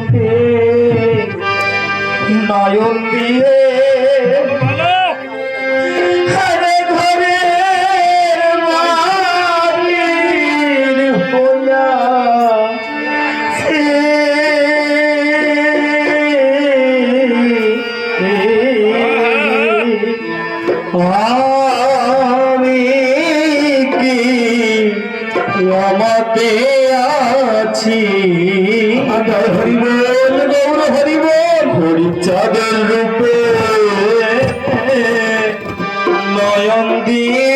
রূপে নয়ন দিয়ে আমাতে আছি হরিবল গৌর হরিবল হরিচাঁদের রূপে নয়ন দিয়ে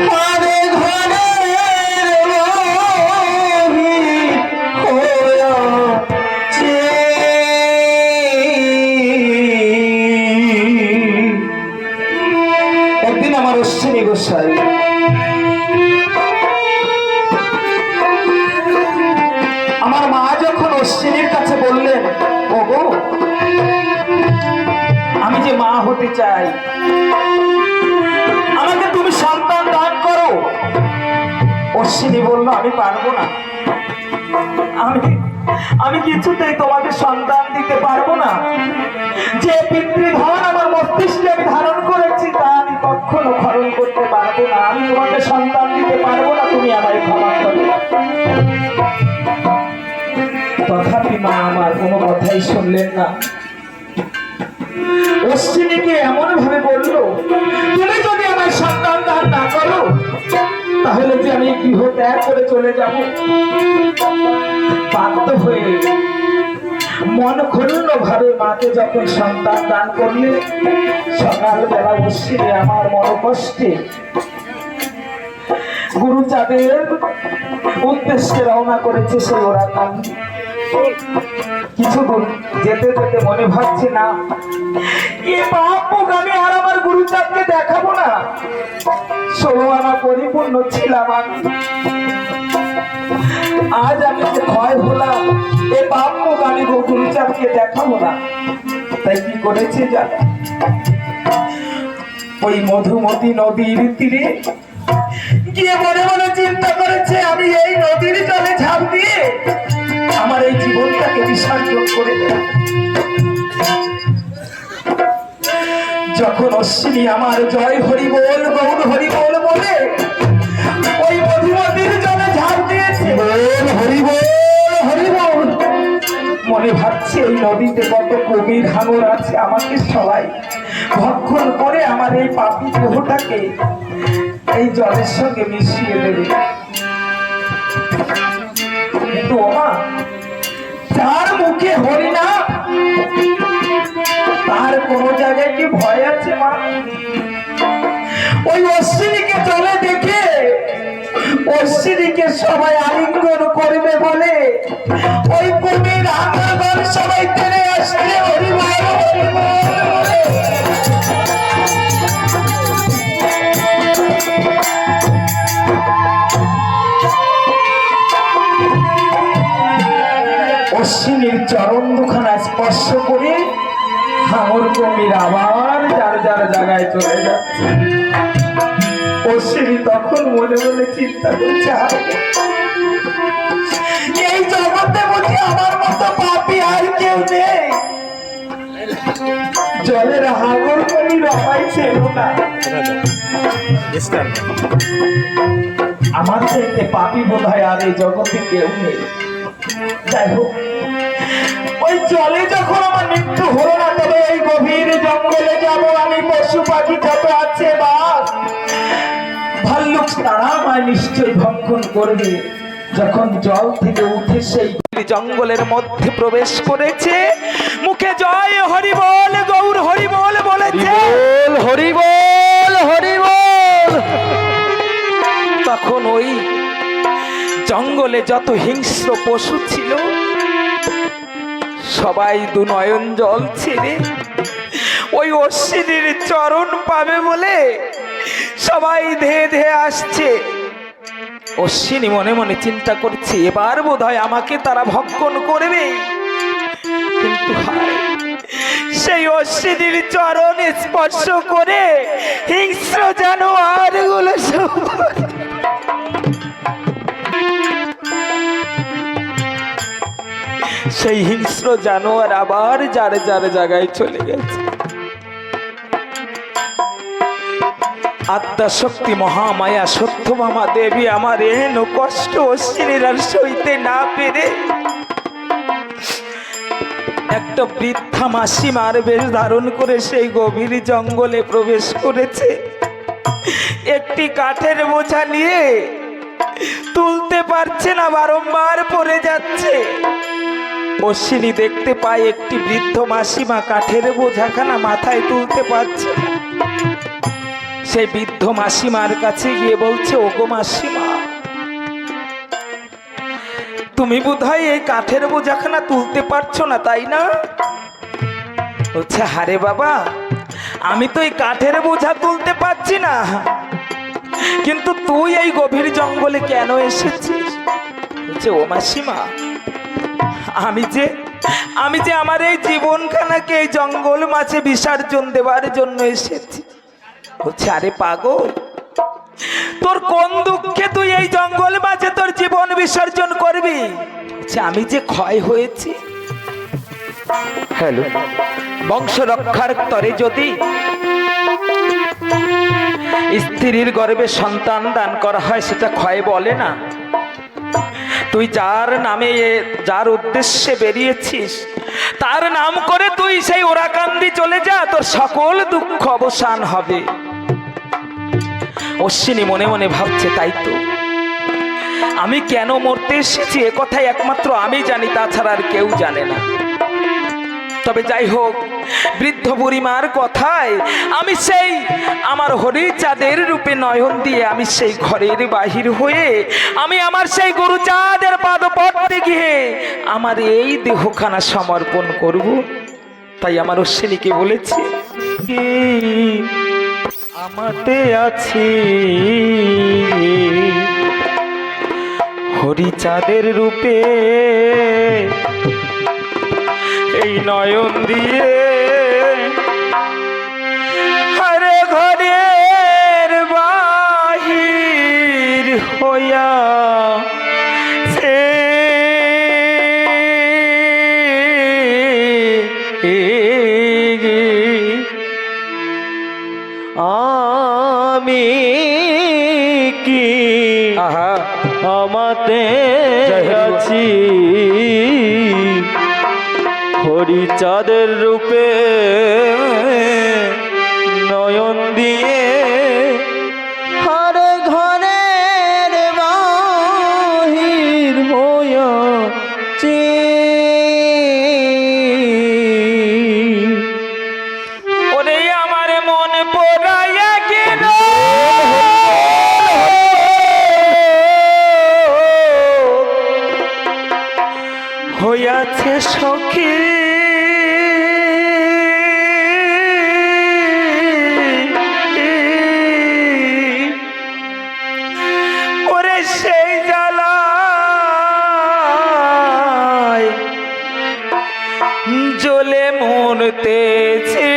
ঘরে ঘরে একদিন আমার অশ্বিনী গোসাই আমার মা যখন অশ্বিনীর কাছে বললেন, ওগো আমি যে মা হতে চাই, আমাকে তুমি সন্তান দান করো। অশ্বিনী বলল, আমি পারবো না, আমি কিছুতেই তোমাকে সন্তান দিতে পারবো না। যে পিতৃধন আমার মস্তিষ্কে আমি ধারণ করেছি তা আমি কখনো খরণ করতে পারবো না। আমি তোমাকে সন্তান দিতে পারবো না, তুমি আমায় ক্ষমা করো। তথাপি মা আমার কোনো কথাই শুনলেন না। অশ্বিনীকে এমন ভাবে বলল, তুমি যদি আমার সন্তান দান না করো তাহলে যে আমি গৃহ ত্যাগ করে চলে যাব। বাধ্য হয়ে মন ক্ষুণ্ণ ভাবে মাকে যখন সন্তান দান করলে, সকালবেলা অশ্বিনী আমার মন কষ্টে গুরুচাঁদের উদ্দেশ্যে রওনা করেছে সেই ওরা কান। কিছু দূর যেতে যেতে মনে ভাবছে, না এ পাপ আমি আর আমার গুরুচাঁদকে দেখাবো না। 16 আনা পরিপূর্ণ ছিলাম আমি, আজ আমি যে ক্ষয় হলাম, এ পাপ আমি গুরুচাঁদকে দেখাবো না। তাই কি করেছে জানো? ওই মধুমতি নদীর তীরে গিয়ে মনে মনে চিন্তা করেছে, আমি এই নদীর জলে ঝাঁপ দিয়ে আমার এই জীবনটাকে বিসর্জন করে দেব। যখন অশ্বিনী আমার জয় হরি বল গৌর হরি বল বলে ওই মধুমতির জলে ঝাঁপ দিয়েছে, হরি বল হরি বল, মনে ভাবছে এই নদীতে কত কবির হাঙর আছে, আমাকে সবাই ভক্ষণ করে আমার এই পাপী দেহটাকে এই জলের সঙ্গে মিশিয়ে দেবে। কিন্তু ওমা, যার মুখে হরি না তার কোন জায়গায় কি ভয় আছে মা? ওই অশ্বিনীকে চলে দেখে অশ্বিনীকে সবাই আলিঙ্গন করবে বলে ওই কবির আঙ্গন সবাই টেনে আসছে হরি বল হরি বল বলে। অশ্বিনীর চরণ দুখানা স্পর্শ করে হাঙর কবির আবার যার যার জায়গায় চলে যাচ্ছে। অশ্বিনী তখন মনে মনে চিন্তা করছে, এই জগতে বুঝি আমার মতো পাপী আর কেউ নেই। জলের হাঙর কবি রমাই ছিল না, আমার চাইতে পাপী বোধ হয় আর এই জগতে কেউ নেই। যাই হোক, ওই জলে যখন আমার মৃত্যু হলো না, তবে এই গভীর জঙ্গলে যাব আমি। পশু পাখি যত আছে বাঘ ভাল্লুক তারা আমায় নিশ্চয়ই ভক্ষণ করবে। যখন জল থেকে উঠে সেই জঙ্গলের মধ্যে প্রবেশ করেছে, মুখে জয় হরি বল গৌর হরি বল বলেছে, হরি বল হরি বল। তখন ওই জঙ্গলে যত হিংস্র পশু ছিল সবাই দু নয়ন জল ছেড়ে ওই অশ্বিনীর চরণ পাবে বলে সবাই ধেয়ে ধেয়ে আসছে। অশ্বিনী মনে মনে চিন্তা করছে, এবার বোধ হয় আমাকে তারা ভক্ষণ করবে। কিন্তু সেই অশ্বিনীর চরণ স্পর্শ করে হিংস্র জানোয়ার গুলো সেই হিংস্র জানোয়ার আবার যার যার জায়গায় চলে গেছে। আত্মা শক্তি মহামায়া সত্যভামা দেবী আমার এহেন কষ্ট অশ্বিনীর আর সইতে না পেরে একটা বৃদ্ধা মাসিমার বেশ ধারণ করে সেই গভীর জঙ্গলে প্রবেশ করেছে। একটি কাঠের বোঝা নিয়ে তুলতে পারছে না, বারংবার পড়ে যাচ্ছে। অশ্বিনী দেখতে পায় একটি বৃদ্ধ মাসিমা কাঠের বোঝাখানা মাথায় তুলতে পারছে। সেই বৃদ্ধ মাসিমার কাছে গিয়ে বলছে, ওগো মাসিমা, তুমি বোধহয় এই কাঠের বোঝাখানা তুলতে পারছো না, তাই না? বলছে, হারে বাবা, আমি তো এই কাঠের বোঝা তুলতে পারছি না, কিন্তু তুই এই গভীর জঙ্গলে কেন এসেছিস? বলছে, ও মাসিমা, আমি যে আমার এই জীবনখানাকে এই জঙ্গল মাঝে বিসর্জন দেওয়ার জন্য এসেছি। বলছে, আরে পাগল, তোর কোন দুঃখে তুই এই জঙ্গল মাঝে তোর জীবন বিসর্জন করবি? আমি যে ক্ষয় হয়েছি, হ্যালো, বংশ রক্ষার তরে যদি স্ত্রীর গর্ভে সন্তান দান করা হয় সেটা ক্ষয় বলে না। তুই যার নামে যার উদ্দেশ্যে বেরিয়েছিস তার নাম করে তুই সেই ওরাকান্দি চলে যা, তোর সকল দুঃখ অবসান হবে। অশ্বিনী মনে মনে ভাবছে, তাই তো, আমি কেন মরতে এসেছি এ কথাই একমাত্র আমি জানি, তাছাড়া আর কেউ জানে না। তবে যাই হোক, বৃদ্ধ বুড়িমার কথায় আমি সেই আমার হরিচাঁদের রূপে নয়ন দিয়ে আমি সেই ঘরের বাহির হয়ে আমি আমার সেই গুরুচাঁদের পাদপদ্মে গিয়ে আমার এই দেহখানা সমর্পণ করব। তাই আমার অশ্বিনীকে বলেছি, আমাতে আছি হরিচাঁদের রূপে, এই নয়ন দিয়ে হরে ঘরের বাহির হইয়া সে আমি কি আমাতে আছি হরিচাঁদের রূপে, নয়ন দিয়ে হরে ঘরের বাহির হইয়াছি। ওরে আমার মন পোড়াইয়া গেল, হইয়াছে সখী ওরে, সেই জ্বালায় জ্বলে মরতেছে।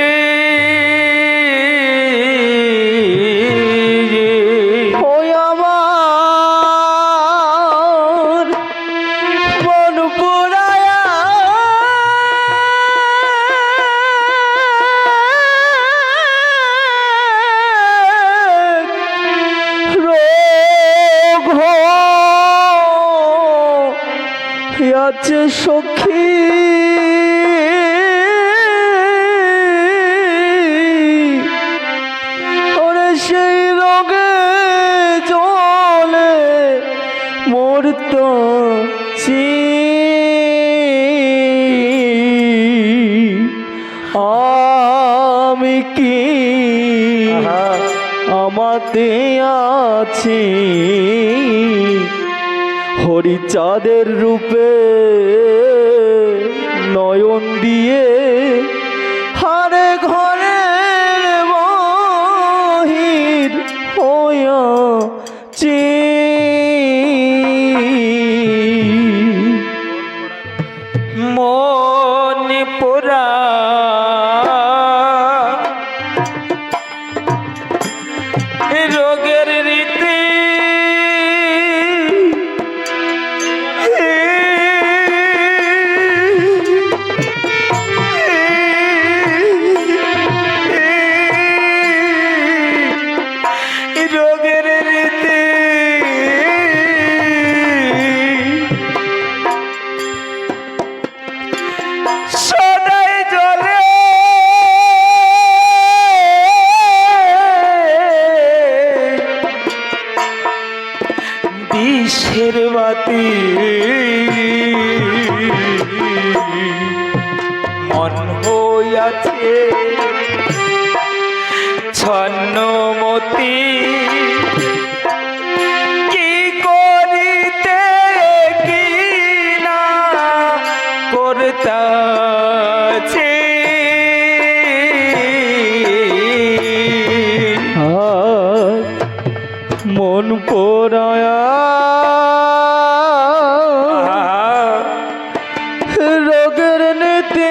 আছে সখী ওরে, সেই রোগে জলে মরতেছি। আমি কি আমাতে আছি হরিচাঁদের রূপে, নয়ন দিয়ে হারে ঘরের বাহির হইয়াছি। মন পোড়া রোগের রীতি মতি মন হইয়াছে ছন্নমতি কি করিতে কি না করতাছে মন পোড়ায়া রোগের নীতি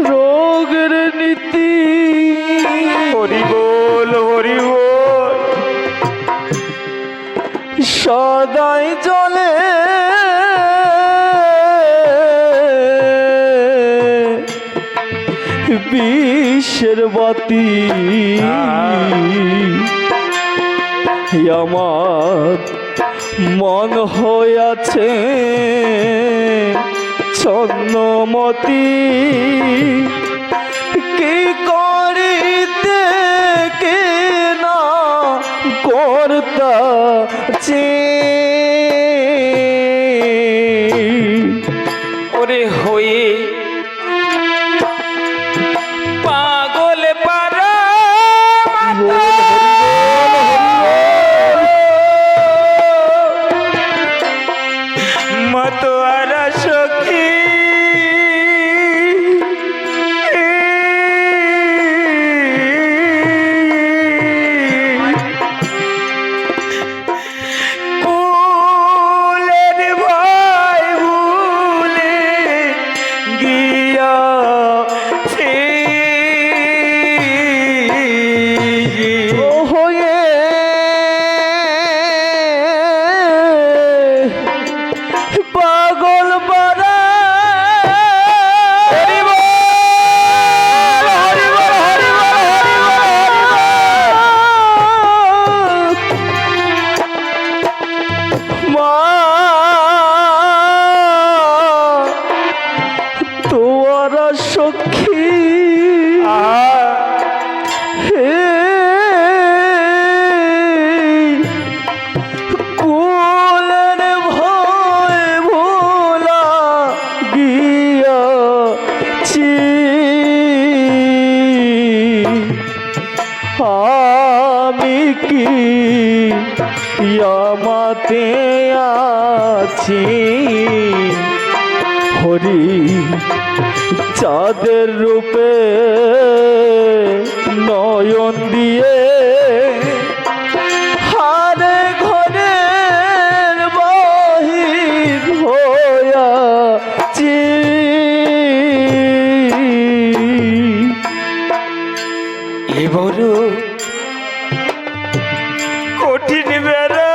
রোগের নীতি হরি বল সদাই জলে বিশ্বের বাতি আমার মন হইয়াছে ছন্নমতি কি করিতে কে না করতাছে ওরে হয়ে পাগল পারা মতোয়ারা সখী কুলের ভাই ভুলে গিয়াছে হয়ে পাগল পারা মা তোরা সখী হে কুলের ভয় ভোলা গিয়াছি আমি কি ইয়ামাতে আছি হরি চাঁদের রূপে নয়ন দিয়ে হারে ঘরের বাহির হইয়াছি এবার কঠিন বেড়া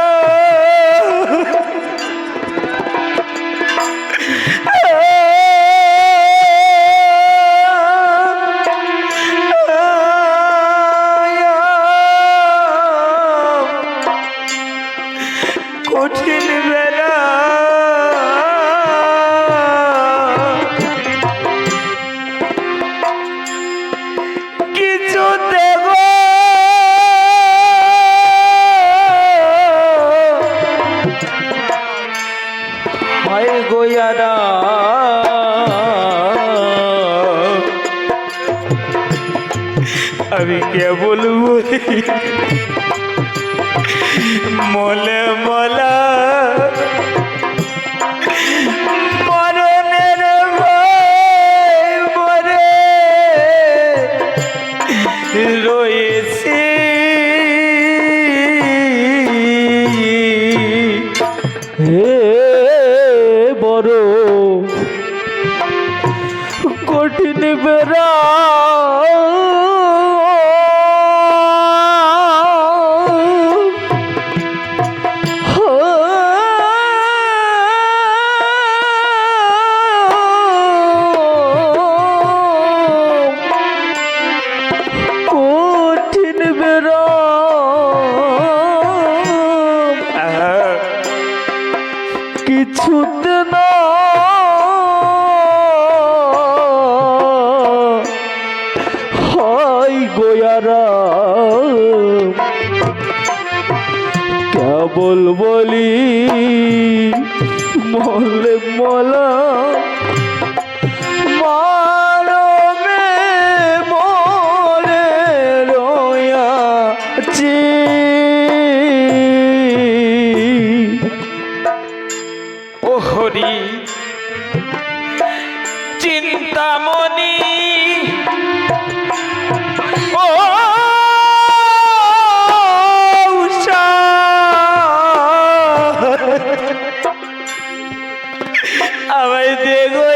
কঠিন বেড়া কিছু দেব হয় গোয়ারা আমি কে বলবো মলে মলা মরণের ভয় মরে রয়েছে হে বড় কঠিন বেড়া কিছুতে না গোয়ারা কেবল বলি মলে মলা মারমে মরে রয়াছি ও হরি চিন্তামণি ও উষা আমায় দেখো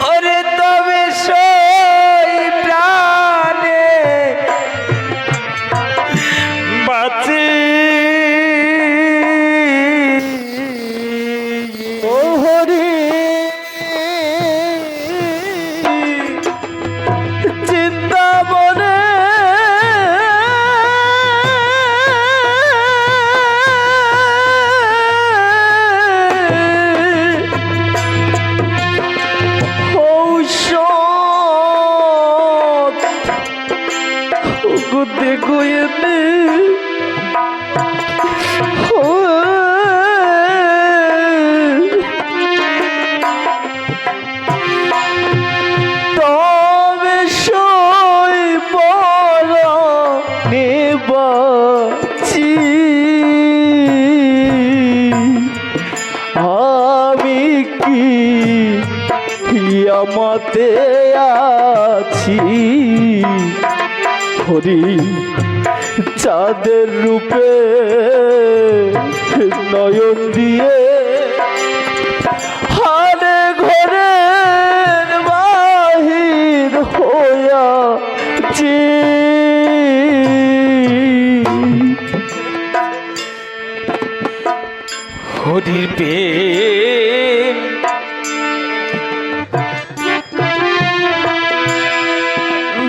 ওরে তবে সই প্রাণে বাঁচি ও হরি চিন্তা মনে ঔষধ দেখো এতে তবে সই বলা নেবাছি আমি কি আমাতে আছি হরি চাঁদের রূপে নয়ন দিয়ে হারে ঘরের বাহির হইয়াছি হরির প্রেম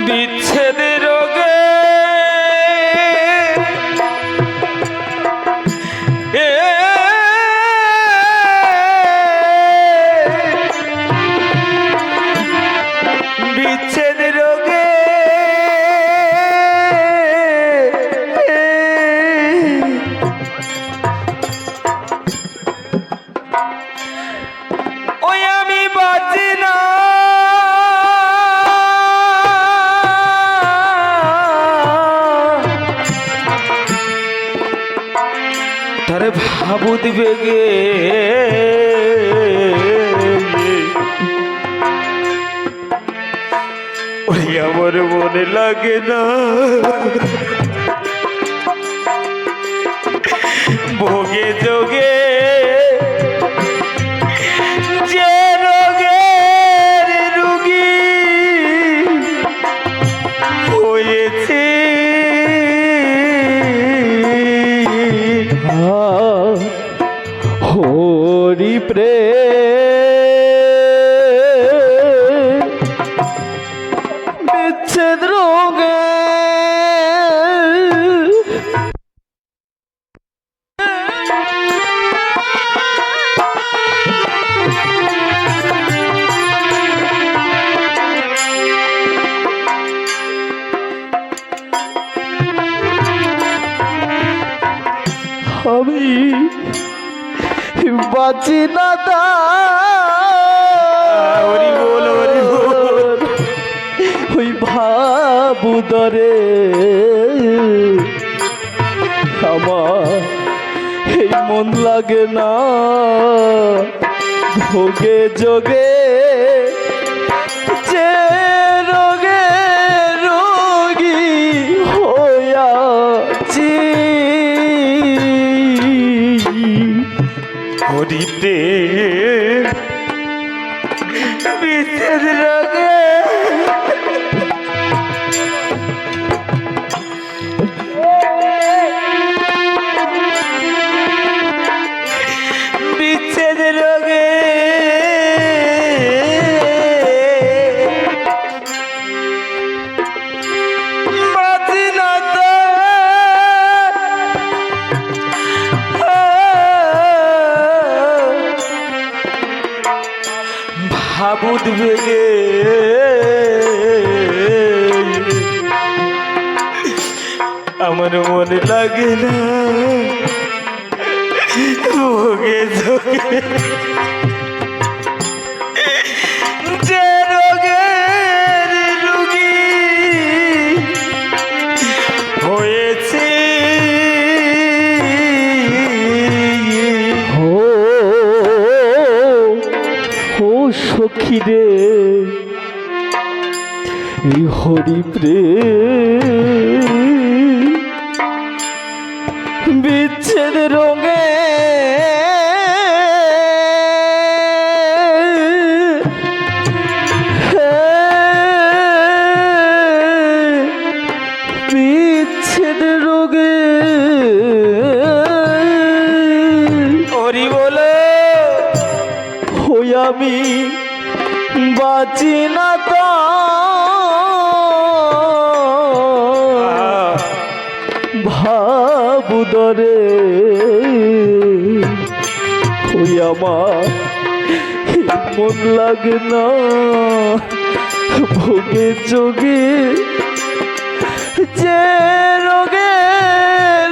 বিচ্ছেদ রোগে বিচ্ছেদ রোগে ওই আমি বাঁচি না তারে ভাবু দিবে গে ওই আমার মনে লাগে না ভোগে যোগে যে রোগের রুগী হয়েছে হরি প্রেম বিচ্ছেদ রোগে আমি বাঁচি না ওই ভাবুদরে আমার এই মন লাগে না ভোগে যোগে যে রোগে রোগী হইয়াছি হরিতে বিচ্ছেদ রোগে বিচ্ছেদ রোগে বাঁচি না তো ভেঙে আমার মনে লাগে না ভোগে যোগে যে রোগের রুগী হয়েছে ও সখী রে এই হরি প্রেম বিচ্ছেদ রঙে বিচ্ছেদ রোগে হরি বলে হই আমি বাঁচি না তো ভাবুদরে ওই আমার মন লাগে না ভোগে যোগে যে রোগে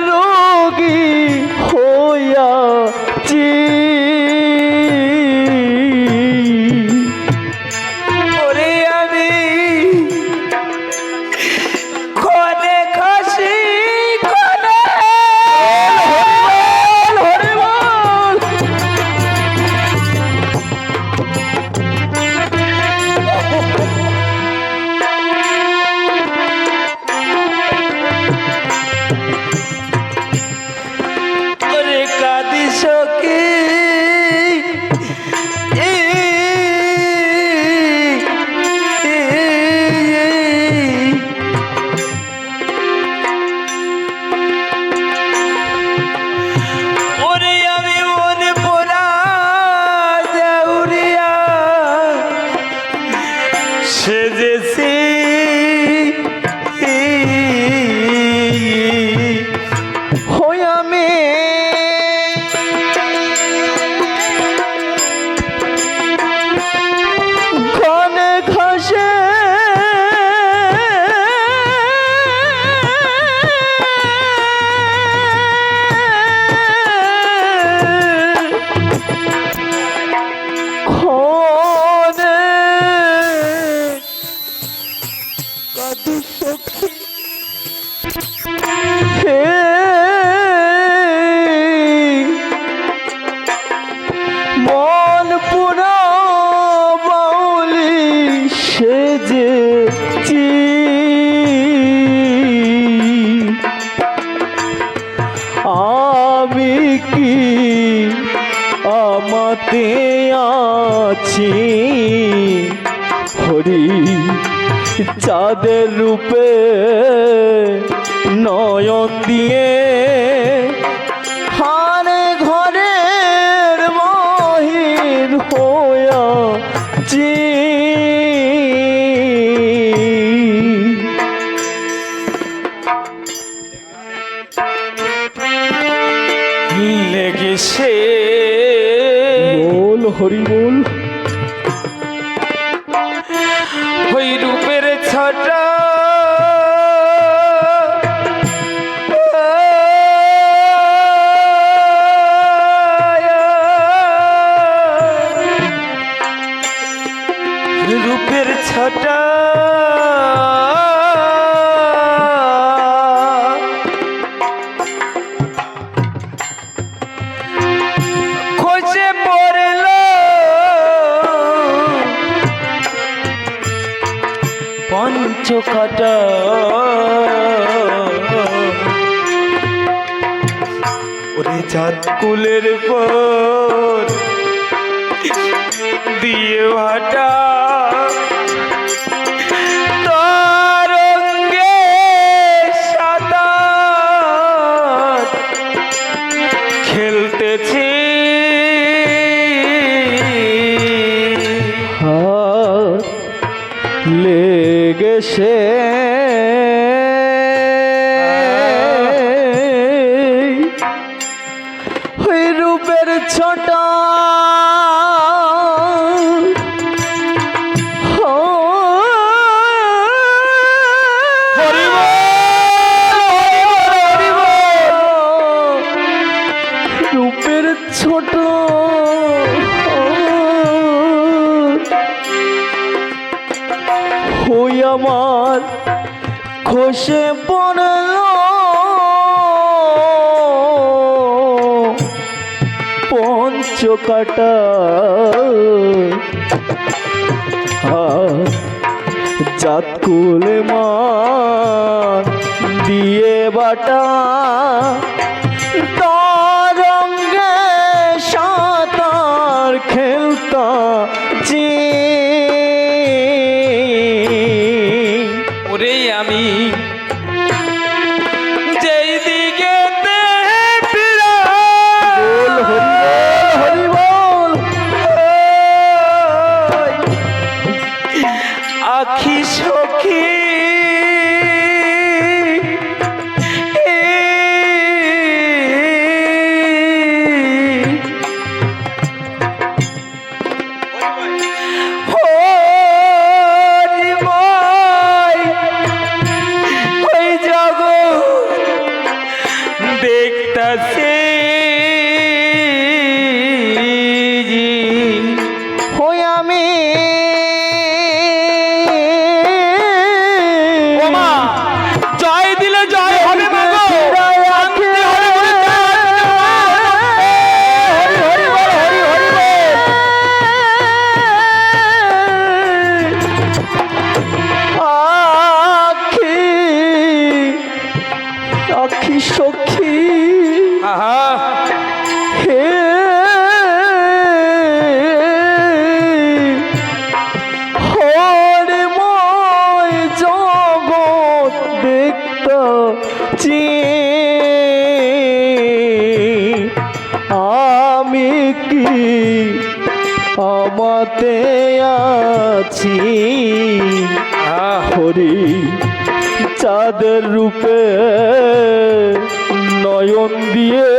রোগী হইয়াছি ওরে আমি খনে খাসি খনে হরে বল ওরে কাঁদি সখী ওরে আমি মনে পড়া দেউরিয়া সেজেছি হই আমি ঘনে ঘাসে খনে কাদু সখী হে মন পুরা বাউলি সেজেছি আমি কি আমাতে আছি হরি চাঁদের রূপে নয়ন দিয়ে হারে ঘরের মহির হইয়াছি লেগেছে বল হরি বল ওই রূপের ছটা রূপের ছটা খোঁজে পড়ল পঞ্চকাটা ওরে চাঁদ কুলের পর দিয়ে ভাটা তরঙ্গে সাঁতার খেলতেছি লেগেছে ওই রূপের ছোটা কাটা জাত কুলে মা দিয়ে বাটা তরঙ্গে সাঁতার খেলতা ওরে আমি যেই দিকে হরি বল আখি সখী ওই জগৎ দেখতাছে হই আমি ওমা জয় দিলে জয় হবে মাগো শান্তি হবে বলে আখি সখী আহা হে হরিময় জগৎ দেখতাছি আমি কি আমাতে আছি হরি চাঁদের রূপে নয়ন দিয়ে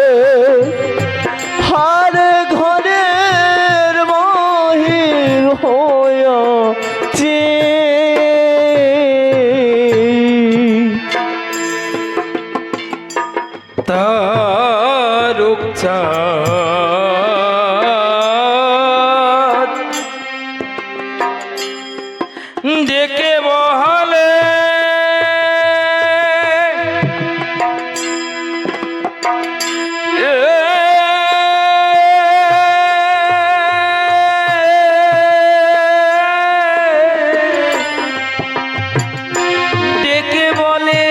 হারে ঘরের বাহির হইয়াছে তারক চাঁদ ডেকে বহালে ডেকে বলে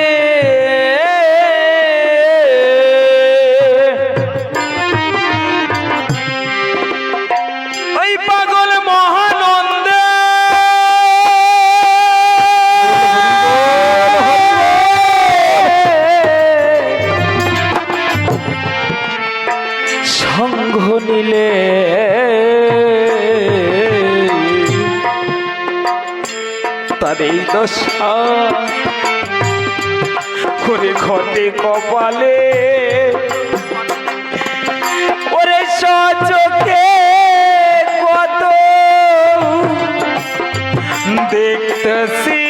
ওই পাগল মহানন্দে সঙ্গ নিলে তার এই দশা ওরে ঘটে কপালে ওরে সচোখে কত দেখতেছি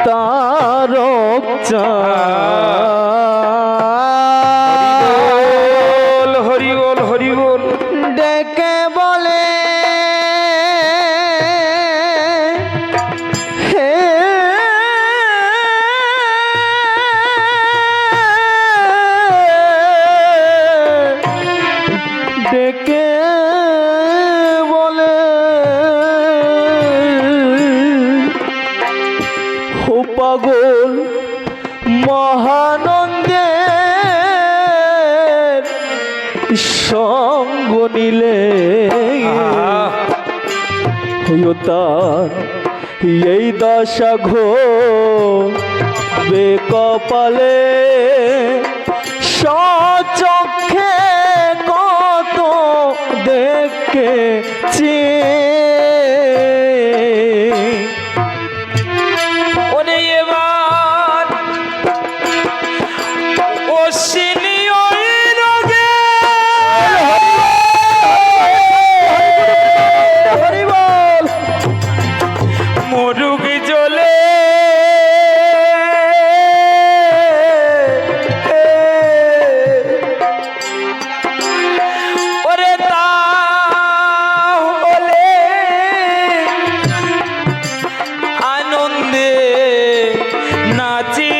তারক চাঁদ হরি বল হরি বল ডেকে বলে হে ডেকে বলে হো পাগল মহানন্দের সঙ্গ নিলে তার এই দশা ঘো বেকপালে সচক্ষে কত দেখেছি ওরে এবার অশ্বিনী ওই রোগে হরি বল মরুগ জ্বলে ওরে তাহলে আনন্দে নাচি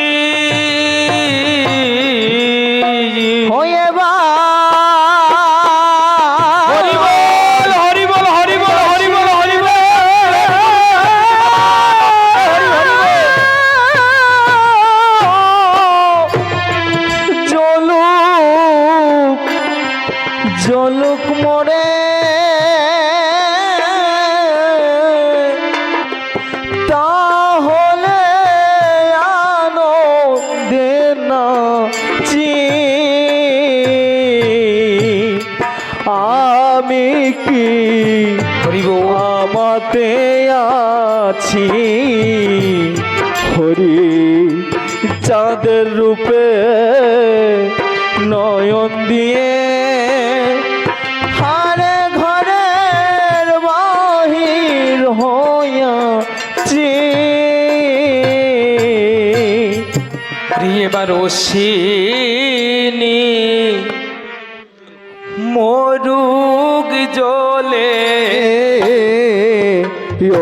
কি হরি বল আমাতে আছি হরি চাঁদের রূপে নয়ন দিয়ে হারে ঘরের বাহির হইয়াছি এবার অশ্বিনী মরুগ জলে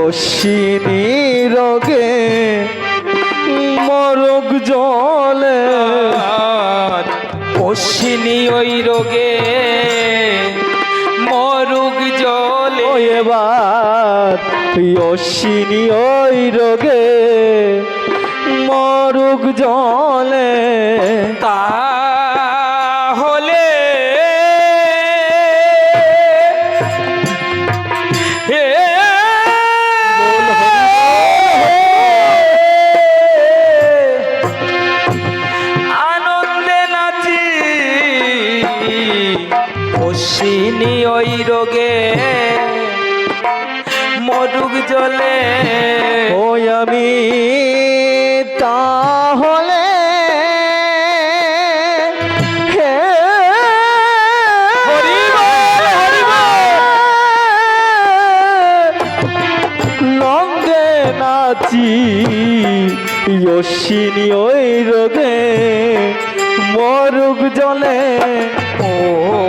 অশ্বিনী রোগে মরগ জলে অশ্বিনী ওই রোগে মরুগ জলে ও এবার অশ্বিনী ওই রোগে মরুগ জলে তাহলে হে আনন্দে নাচি অশ্বিনী ওই রোগে মরুগ জলে ওই আমি তাহলে হে হরি বল, হরি লঙ্গে নাচি অশ্বিনী ওই রোগে মরুগ জলে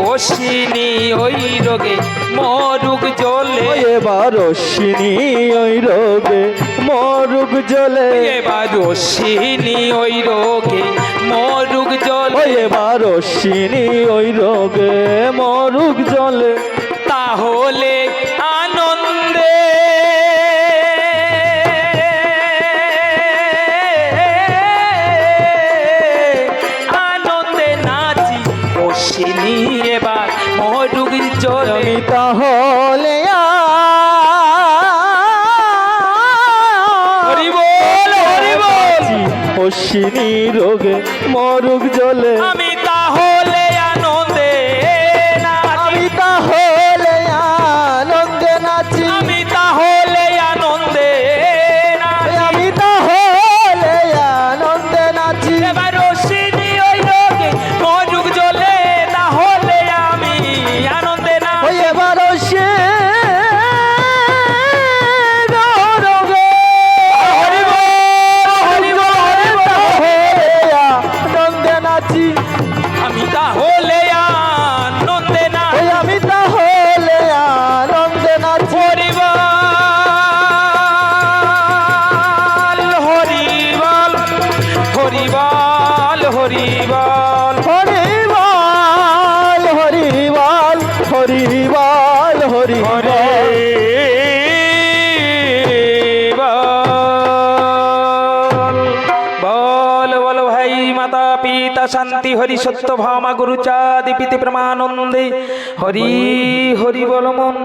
অশ্বিনী ওই রোগে মরুগ জলে এবার অশ্বিনী ওই রোগে মরুগ জলে এবার অশ্বিনী ওই রোগে মরুগ জলে এবার অশ্বিনী ওই রোগে মরুগ জলে তাহলে আনন্দে আনন্দে নাচি অশ্বিনী এবার মরুগ জলে আমি তাহলে হরি বল, হরি বল। অশ্বিনী রোগে মরুগ জলে আমি তাহলে আনন্দে নাচি আমি তাহলে আনন্দে নাচি আমি তাহলে আনন্দে নাচি আমি তাহলে আনন্দে নাচি এবার অশ্বিনী ওই রোগে মরুগ জলে তাহলে আমি আনন্দে নাচি এবার সে রোগে হরি বল, হরি বল, হরি বল। আনন্দে নাচি আমি তাহলে আনন্দে নাচি আমি তাহলে আনন্দে নাচি হরি বল, হরি বল, হরি বল, হরি বল। হরি বল হরি বল হরি বল হরি বল বল বল ভাই মাতা পিতা শান্তি হরি সত্য ভামা গুরু চাঁদ পিতি প্রমানন্দে হরি হরি বল মন